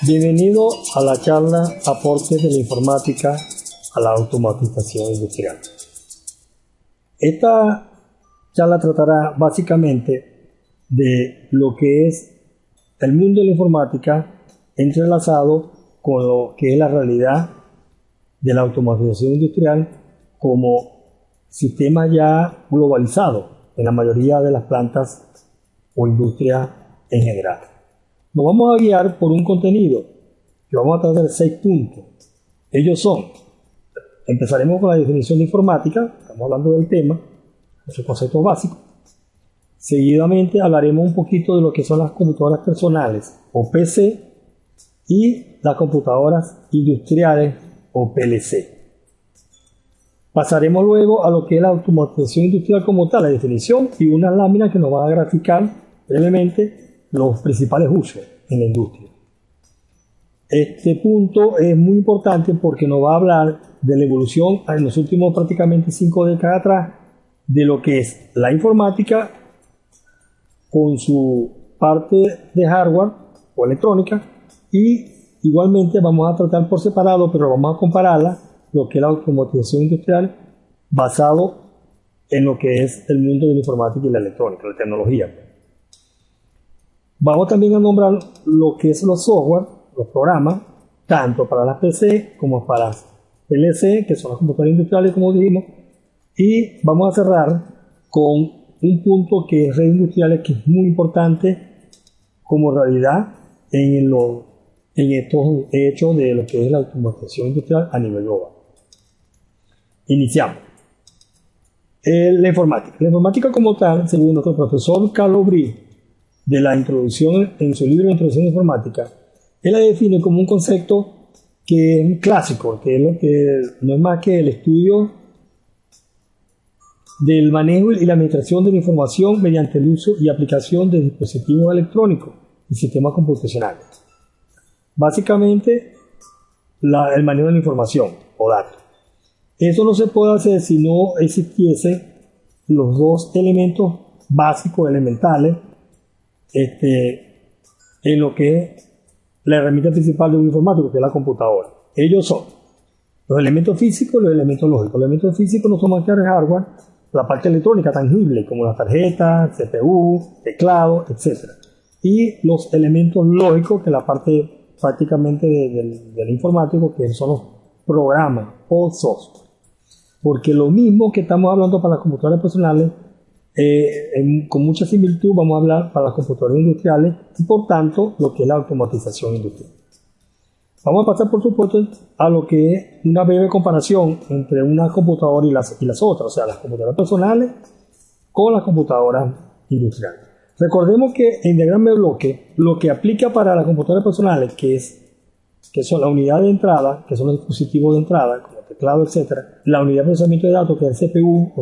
Bienvenido a la charla Aportes de la informática a la automatización industrial. Esta charla tratará básicamente de lo que es el mundo de la informática entrelazado con lo que es la realidad de la automatización industrial como sistema ya globalizado en la mayoría de las plantas o industrias en general. Nos vamos a guiar por un contenido que vamos a tratar de 6 puntos. Ellos son, empezaremos con la definición de informática, estamos hablando del tema, esos conceptos básicos. Seguidamente hablaremos un poquito de lo que son las computadoras personales o PC y las computadoras industriales o PLC. Pasaremos luego a lo que es la automatización industrial como tal, la definición y unas láminas que nos van a graficar brevemente los principales usos en la industria. Este punto es muy importante porque nos va a hablar de la evolución en los últimos prácticamente 5 décadas atrás de lo que es la informática con su parte de hardware o electrónica, y igualmente vamos a tratar por separado, pero vamos a compararla, lo que es la automatización industrial basado en lo que es el mundo de la informática y la electrónica, la tecnología. Vamos también a nombrar lo que es los software, los programas, tanto para las PC como para las PLC, que son las computadoras industriales, como dijimos, y vamos a cerrar con un punto que es redes industriales, que es muy importante como realidad en estos hechos de lo que es la automatización industrial a nivel global. Iniciamos. La informática. La informática como tal, según nuestro profesor Carlos Brie, de la introducción, en su libro de Introducción a la Informática, él la define como un concepto que es un clásico, que es lo que no es más que el estudio del manejo y la administración de la información mediante el uso y aplicación de dispositivos electrónicos y sistemas computacionales. Básicamente, el manejo de la información o datos. Eso no se puede hacer si no existiese los dos elementos básicos, elementales, en lo que es la herramienta principal de un informático, que es la computadora. Ellos son los elementos físicos y los elementos lógicos. Los elementos físicos no son más que el hardware, la parte electrónica tangible, como las tarjetas, CPU, teclado, etc. Y los elementos lógicos, que es la parte prácticamente del informático, que son los programas o software. Porque lo mismo que estamos hablando para las computadoras personales, con mucha similitud vamos a hablar para las computadoras industriales y por tanto lo que es la automatización industrial. Vamos a pasar por supuesto a lo que es una breve comparación entre una computadora y las otras, o sea, las computadoras personales con las computadoras industriales. Recordemos que en diagrama de bloque lo que aplica para las computadoras personales, que son la unidad de entrada, que son los dispositivos de entrada como teclado, etc., la unidad de procesamiento de datos, que es el CPU,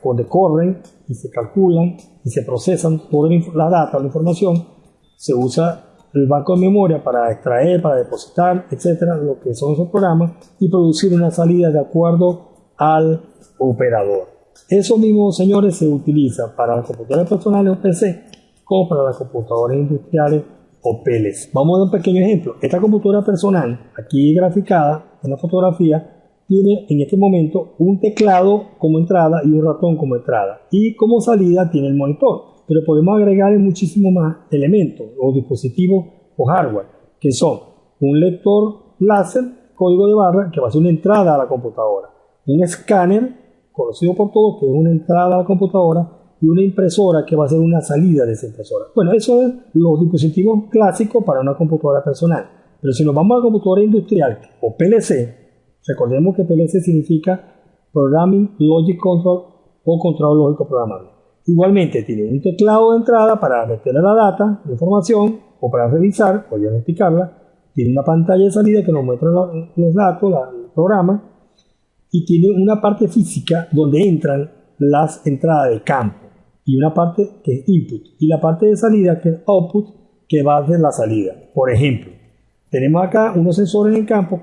donde corren y se calculan y se procesan toda la data, la información, se usa el banco de memoria para extraer, para depositar, etcétera, lo que son esos programas, y producir una salida de acuerdo al operador. Eso mismo, señores, se utiliza para las computadoras personales o PC, como para las computadoras industriales o PLC. Vamos a dar un pequeño ejemplo. Esta computadora personal, aquí graficada en la fotografía, tiene en este momento un teclado como entrada y un ratón como entrada, y como salida tiene el monitor, pero podemos agregar muchísimos más elementos o dispositivos o hardware, que son un lector láser, código de barra, que va a ser una entrada a la computadora, un escáner, conocido por todos, que es una entrada a la computadora, y una impresora, que va a ser una salida de esa impresora. Bueno, eso es los dispositivos clásicos para una computadora personal, pero si nos vamos a la computadora industrial o PLC, recordemos que PLC significa Programming Logic Control o control lógico programable. Igualmente tiene un teclado de entrada para meterle la data, la información, o para revisar o diagnosticarla. Tiene una pantalla de salida que nos muestra los datos, el programa, y tiene una parte física donde entran las entradas de campo y una parte que es input y la parte de salida que es output, que va a ser la salida. Por ejemplo, tenemos acá unos sensores en el campo,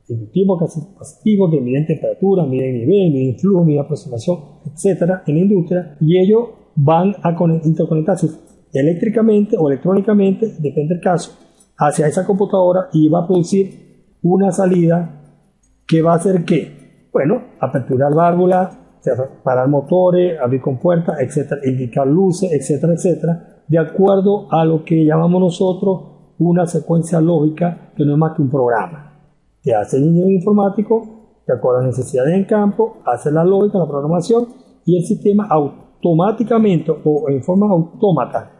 inductivos, capacitivos, que miden temperatura, miden nivel, miden flujo, miden aproximación, etcétera, en la industria, y ellos van a interconectarse eléctricamente o electrónicamente, depende del caso, hacia esa computadora y va a producir una salida que va a hacer ¿qué? Bueno, aperturar válvulas, parar motores, abrir compuertas, etcétera, indicar luces, etcétera, etcétera, de acuerdo a lo que llamamos nosotros una secuencia lógica, que no es más que un programa que hace el ingeniero informático de acuerdo a las necesidades en campo, hace la lógica, la programación, y el sistema automáticamente o en forma autómata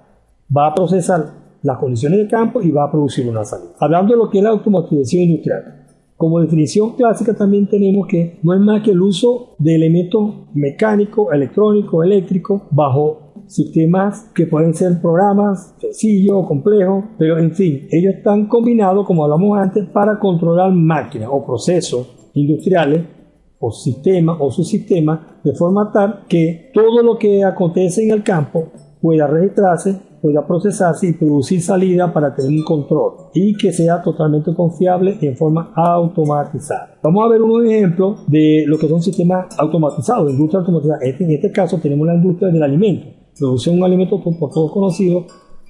va a procesar las condiciones de campo y va a producir una salida. Hablando de lo que es la automatización industrial, como definición clásica también tenemos que no es más que el uso de elementos mecánicos, electrónicos, eléctricos bajo sistemas que pueden ser programas sencillos o complejos, pero en fin, ellos están combinados, como hablamos antes, para controlar máquinas o procesos industriales o sistemas o subsistemas, de forma tal que todo lo que acontece en el campo pueda registrarse, pueda procesarse y producir salida para tener un control y que sea totalmente confiable en forma automatizada. Vamos a ver unos ejemplos de lo que son sistemas automatizados, industria automatizada. En este caso tenemos la industria del alimento. Produce un alimento por todos conocido,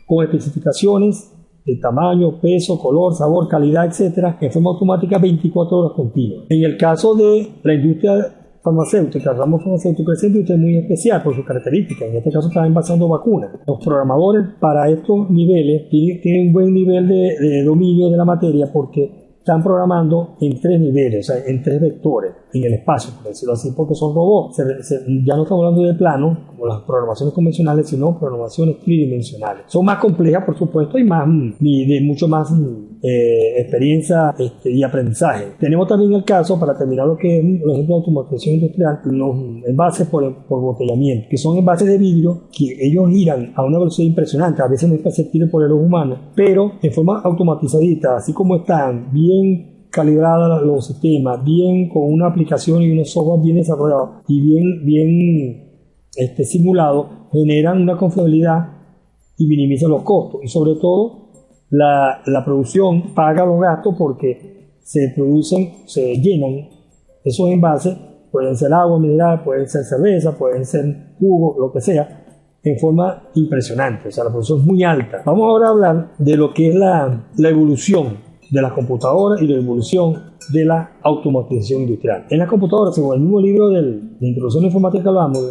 con especificaciones de tamaño, peso, color, sabor, calidad, etcétera, en forma automática 24 horas continuas. En el caso de la industria farmacéutica, el ramo farmacéutico, esa industria es muy especial por sus características. En este caso están envasando vacunas. Los programadores para estos niveles tienen un buen nivel de dominio de la materia porque están programando en 3 niveles, o sea, en 3 vectores en el espacio, por decirlo así, porque son robots. Ya no estamos hablando de plano, como las programaciones convencionales, sino programaciones tridimensionales. Son más complejas, por supuesto, y de mucho más experiencia y aprendizaje. Tenemos también el caso, para terminar lo que es los ejemplos de automatización industrial, los envases por botellamiento, que son envases de vidrio que ellos giran a una velocidad impresionante, a veces no es perceptible por el ojo humano, pero en forma automatizadita, así como están bien calibrados los sistemas, bien con una aplicación y unos software bien desarrollados y bien simulados, generan una confiabilidad y minimizan los costos, y sobre todo la producción paga los gastos porque se llenan esos envases, pueden ser agua mineral, pueden ser cerveza, pueden ser jugo, lo que sea, en forma impresionante. O sea, la producción es muy alta. Vamos ahora a hablar de lo que es la evolución de las computadoras y la evolución de la automatización industrial. En las computadoras, según el mismo libro de Introducción a la Informática que hablamos,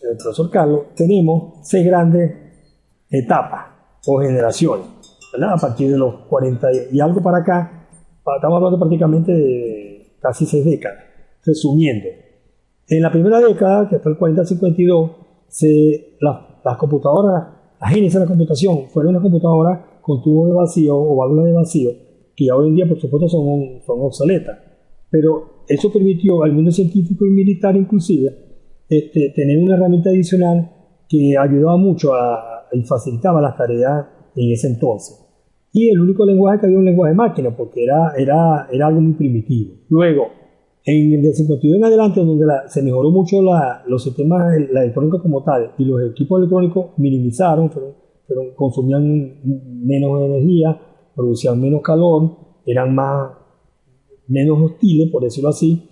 del profesor Carlos, tenemos 6 grandes etapas o generaciones, ¿verdad? A partir de los 40 y algo para acá, estamos hablando prácticamente de casi 6 décadas. Resumiendo, en la primera década, que fue el 40-52, las computadoras, la génesis de la computación, fueron unas computadoras con tubos de vacío o válvulas de vacío, que ya hoy en día, por supuesto, son obsoletas. Pero eso permitió al mundo científico y militar, inclusive, tener una herramienta adicional que ayudaba mucho y facilitaba las tareas en ese entonces. Y el único lenguaje que había un lenguaje de máquina, porque era algo muy primitivo. Luego, en el 52 en adelante, donde se mejoró mucho los sistemas, la electrónica como tal, y los equipos electrónicos minimizaron, pero consumían menos energía, producían menos calor, eran menos hostiles, por decirlo así,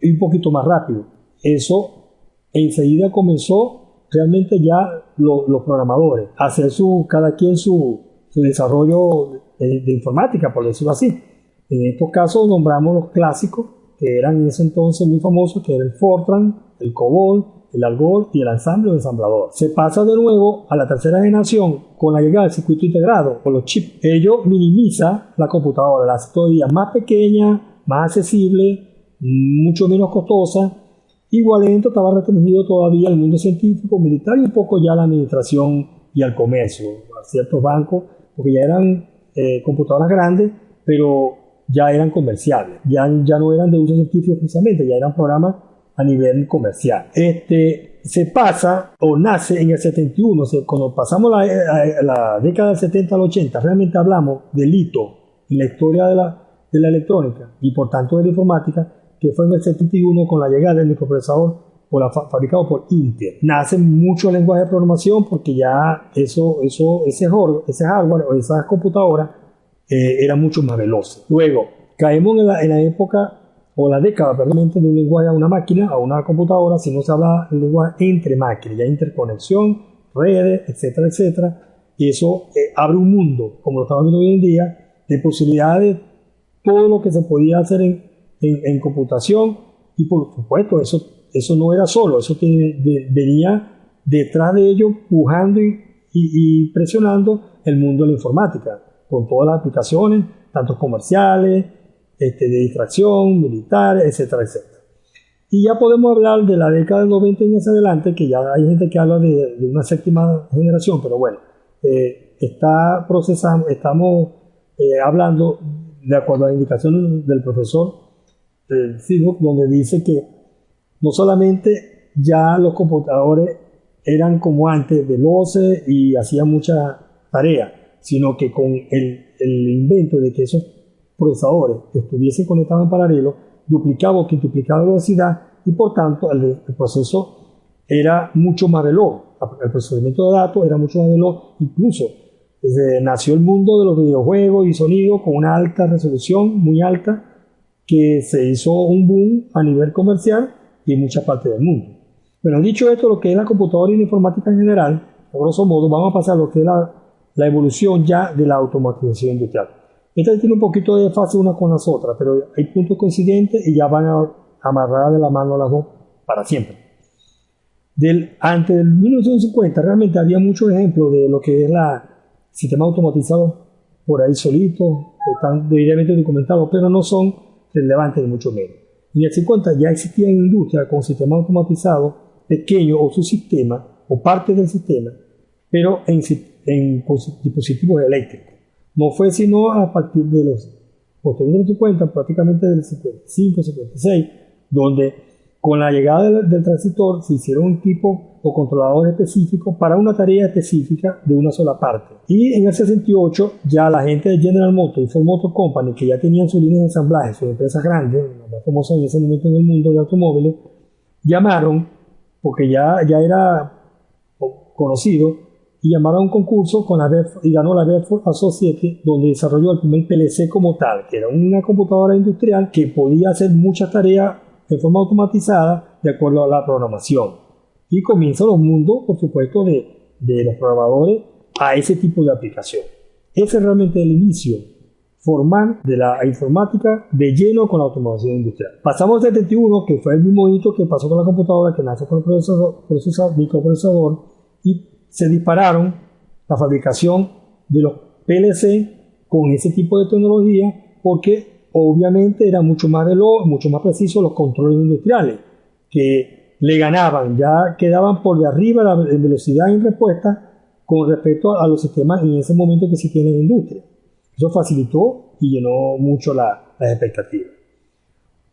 un poquito más rápido. Eso enseguida comenzó realmente ya los programadores a hacer cada quien su desarrollo de informática, por decirlo así. En estos casos nombramos los clásicos, que eran en ese entonces muy famosos, que era el Fortran, el COBOL, el ALGOL y el ensamble o ensamblador. Se pasa de nuevo a la tercera generación con la llegada del circuito integrado o los chips. Ello minimiza la computadora, la hace todavía más pequeña, más accesible, mucho menos costosa. Igualmente estaba restringido todavía al mundo científico, militar y un poco ya a la administración y al comercio, a ciertos bancos, porque ya eran computadoras grandes, pero ya eran comerciables, ya no eran de uso científico precisamente, ya eran programas a nivel comercial. Se pasa o nace en el 71, cuando pasamos la década del 70 al 80, realmente hablamos del hito en la historia de la electrónica y por tanto de la informática, que fue en el 71 con la llegada del microprocesador fabricado por Intel. Nacen muchos lenguajes de programación porque ya ese hardware o esas computadoras eran mucho más veloces. Luego, caemos en la época o la década, perdón, de un lenguaje a una máquina, a una computadora, si no se habla el lenguaje entre máquinas, ya interconexión, redes, etcétera, etcétera. Y eso abre un mundo, como lo estamos viendo hoy en día, de posibilidades, todo lo que se podía hacer en computación. Y por supuesto, eso no era solo, eso venía detrás de ello, pujando y presionando el mundo de la informática, con todas las aplicaciones, tanto comerciales, de distracción, militares, etcétera, etcétera. Y ya podemos hablar de la década del 90 en hacia adelante, que ya hay gente que habla de una séptima generación, pero bueno, estamos hablando de acuerdo a las indicaciones del profesor Seahawks, donde dice que no solamente ya los computadores eran como antes veloces y hacían muchas tareas, sino que con el invento de que esos procesadores estuviesen conectados en paralelo, duplicaba o quintuplicaba la velocidad y por tanto el proceso era mucho más veloz. El procesamiento de datos era mucho más veloz, incluso nació el mundo de los videojuegos y sonidos con una alta resolución, muy alta, que se hizo un boom a nivel comercial y en muchas partes del mundo. Bueno, dicho esto, lo que es la computadora y la informática en general, a grosso modo, vamos a pasar a lo que es la evolución ya de la automatización industrial. Esta tiene un poquito de fase una con las otras, pero hay puntos coincidentes y ya van amarradas de la mano las dos para siempre. Antes del 1950 realmente había muchos ejemplos de lo que es sistema automatizado por ahí solitos, están debidamente documentados, pero no son relevantes ni mucho menos. En el 50 ya existían industrias con sistemas automatizados pequeños o su sistema o parte del sistema, pero en dispositivos eléctricos. No fue sino a partir de los posteriores 50, prácticamente del 55, 56, donde con la llegada del transistor se hicieron un equipo o controlador específico para una tarea específica de una sola parte. Y en el 68 ya la gente de General Motors y Ford Motor Company, que ya tenían sus líneas de ensamblaje, sus empresas grandes, las más famosas en ese momento en el mundo de automóviles, llamaron, porque ya era conocido, y llamaron a un concurso y ganó la Bedford Associates, donde desarrolló el primer PLC como tal, que era una computadora industrial que podía hacer muchas tareas de forma automatizada de acuerdo a la programación. Y comienzan los mundos, por supuesto, de los programadores a ese tipo de aplicación. Ese es realmente el inicio formal de la informática de lleno con la automación industrial. Pasamos al 71, que fue el mismo hito que pasó con la computadora, que nació con el microprocesador, y se dispararon la fabricación de los PLC con ese tipo de tecnología, porque obviamente era mucho más veloz, mucho más preciso los controles industriales, que le ganaban, ya quedaban por de arriba en velocidad y en respuesta con respecto a los sistemas en ese momento que se tienen en la industria. Eso facilitó y llenó mucho las expectativas.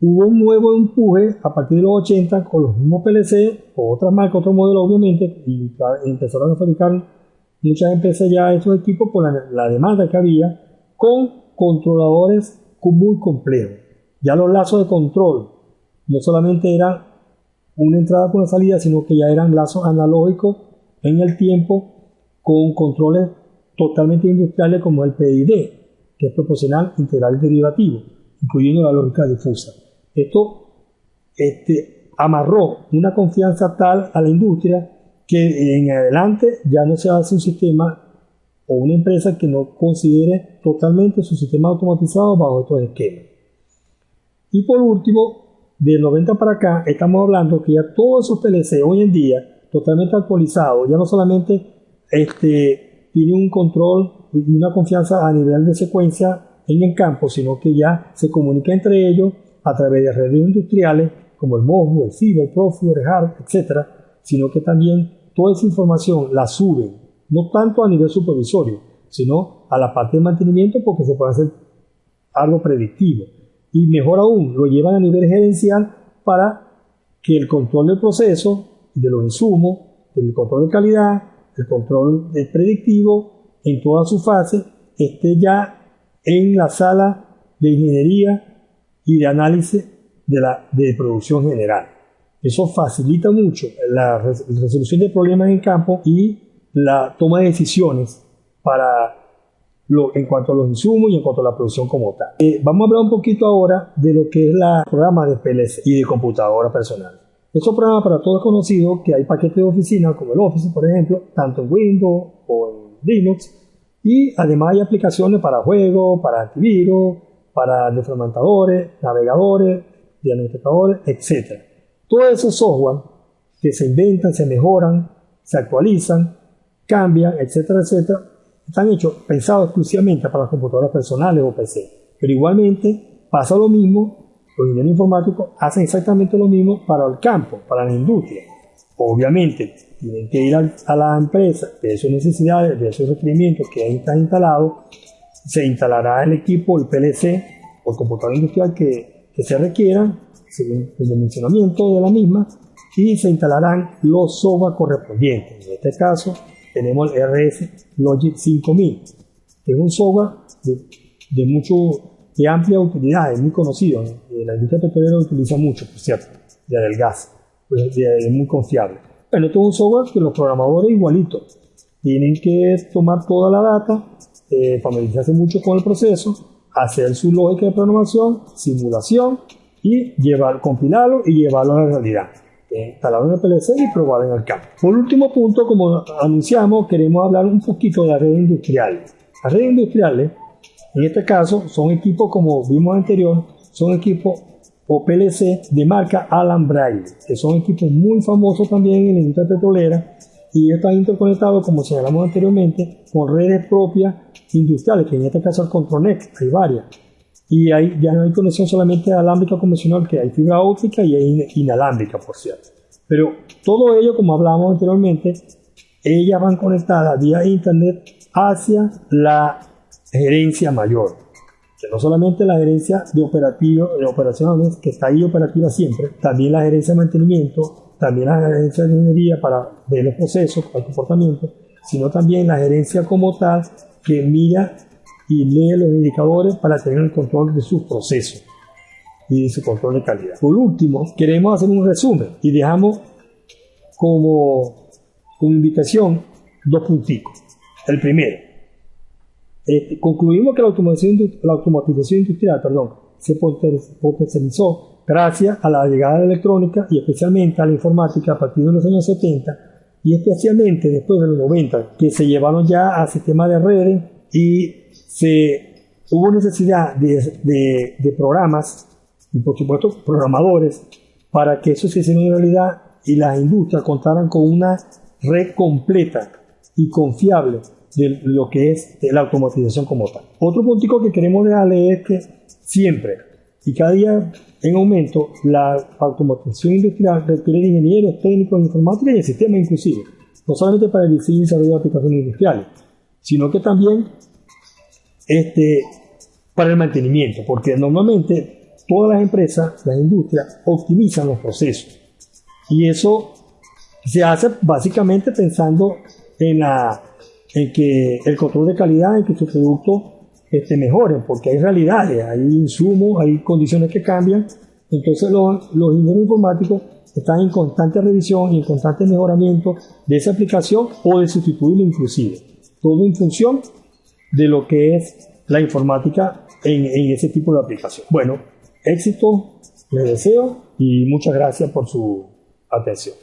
Hubo un nuevo empuje a partir de los 80 con los mismos PLC, o otras marcas, otros modelos obviamente, y empezaron a fabricar muchas empresas ya estos equipos por la demanda que había, con controladores muy complejos. Ya los lazos de control no solamente eran una entrada con una salida, sino que ya eran lazos analógicos en el tiempo con controles totalmente industriales como el PID, que es proporcional, integral y derivativo, incluyendo la lógica difusa. Esto amarró una confianza tal a la industria que en adelante ya no se hace un sistema o una empresa que no considere totalmente su sistema automatizado bajo estos esquemas. Y por último, del 90 para acá, estamos hablando que ya todos esos PLC hoy en día, totalmente actualizados, ya no solamente tienen un control y una confianza a nivel de secuencia en el campo, sino que ya se comunica entre ellos a través de redes industriales como el Modbus, el CIBA, el Profibus, el HART, etc., sino que también toda esa información la suben, no tanto a nivel supervisorio, sino a la parte de mantenimiento, porque se puede hacer algo predictivo. Y mejor aún, lo llevan a nivel gerencial para que el control del proceso, de los insumos, el control de calidad, el control del predictivo, en toda su fase, esté ya en la sala de ingeniería y de análisis de producción general. Eso facilita mucho la resolución de problemas en campo y la toma de decisiones en cuanto a los insumos y en cuanto a la producción como tal. Vamos a hablar un poquito ahora de lo que es el programa de PLC y de computadora personal. Estos programas para todos conocidos, que hay paquetes de oficina como el Office, por ejemplo, tanto en Windows o en Linux, y además hay aplicaciones para juegos, para antivirus, para desfragmentadores, navegadores, diagnosticadores, etc. Todos esos software que se inventan, se mejoran, se actualizan, cambian, etcétera, etcétera, están hechos, pensados exclusivamente para las computadoras personales o PC. Pero igualmente pasa lo mismo, los ingenieros informáticos hacen exactamente lo mismo para el campo, para la industria. Obviamente tienen que ir a la empresa, de sus necesidades, de sus requerimientos que ahí están instalados, se instalará el equipo, el PLC o el computador industrial que se requieran, según el dimensionamiento de la misma, y se instalarán los software correspondientes. En este caso tenemos el RS Logic 5000, que es un software de amplia utilidad, es muy conocido, la industria petrolera lo utiliza mucho, por cierto, ya del gas, pues es muy confiable. Bueno, esto es un software que los programadores igualitos tienen que tomar toda la data, familiarizarse mucho con el proceso, hacer su lógica de programación, simulación y compilarlo y llevarlo a la realidad. Instalarlo en el PLC y probarlo en el campo. Por último punto, como anunciamos, queremos hablar un poquito de las redes industriales. Las redes industriales, en este caso, son equipos, como vimos anterior, son equipos o PLC de marca Allen Bradley, que son equipos muy famosos también en la industria petrolera, y ellos están interconectados, como señalamos anteriormente, con redes propias industriales, que en este caso el ControlNet, hay varias. Y ya no hay conexión solamente alámbrica convencional, que hay fibra óptica y hay inalámbrica, por cierto. Pero todo ello, como hablábamos anteriormente, ellas van conectadas vía internet hacia la gerencia mayor. Que no solamente la gerencia de operaciones, que está ahí operativa siempre, también la gerencia de mantenimiento, también la gerencia de ingeniería para ver los procesos, para el comportamiento, sino también la gerencia como tal, que mira y lee los indicadores para tener el control de sus procesos y de su control de calidad. Por último, queremos hacer un resumen y dejamos como invitación 2 punticos. El primero, concluimos que la automatización industrial se potencializó gracias a la llegada de la electrónica y especialmente a la informática a partir de los años 70 y especialmente después de los 90, que se llevaron ya a sistemas de redes y hubo necesidad de programas y por supuesto programadores para que eso se hiciera en realidad y las industrias contaran con una red completa y confiable de lo que es la automatización como tal. Otro puntico que queremos dejarle es que siempre y cada día en aumento la automatización industrial requiere de ingenieros, técnicos, informática y de sistemas inclusive, no solamente para el diseño y desarrollo de aplicaciones industriales, sino que también para el mantenimiento, porque normalmente todas las empresas, las industrias, optimizan los procesos y eso se hace básicamente pensando en que el control de calidad, en que sus productos mejoren, porque hay realidades, hay insumos, hay condiciones que cambian, entonces los ingenieros informáticos están en constante revisión y en constante mejoramiento de esa aplicación o de sustituirla inclusive, todo en función de lo que es la informática en ese tipo de aplicación. Bueno, éxito, les deseo y muchas gracias por su atención.